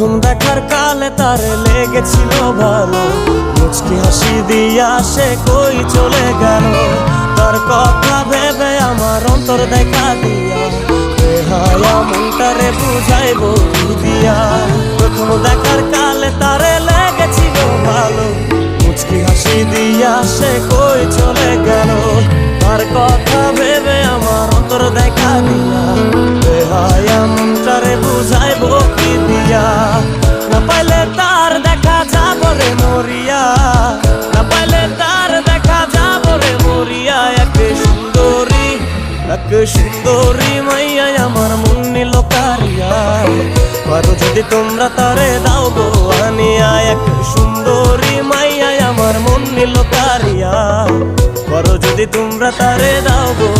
প্রথম দেখার কালে তারে লেগেছিল ভালো, মুচকি হাসি দিয়া সে কই চলে গেল। তার কথা ভেবে আমার অন্তর দেখা দিয়া, বেহায়া মনটারে বুঝাইব কি দিয়া। প্রথম দেখার কালে তারে লেগেছিল ভালো, মুচকি হাসি দিয়া সে কই চলে গেল। তার কথা ভেবে আমার অন্তর দেখা দিয়া, বেহায়া মনটারে বুঝাইব কি দিয়া। না পাইলে তার দেখা যাব রে মরিয়া, না পাইলে তার দেখা যাব রে মরিয়া। এক সুন্দরী মাইয়া আমার মন নিল কারিয়া, পারো যদি তোমরা তারে দাও গো আনিয়া। এক সুন্দরী মাইয়া আমার মন নিল কারিয়া, পারো যদি তোমরা তারে দাও গো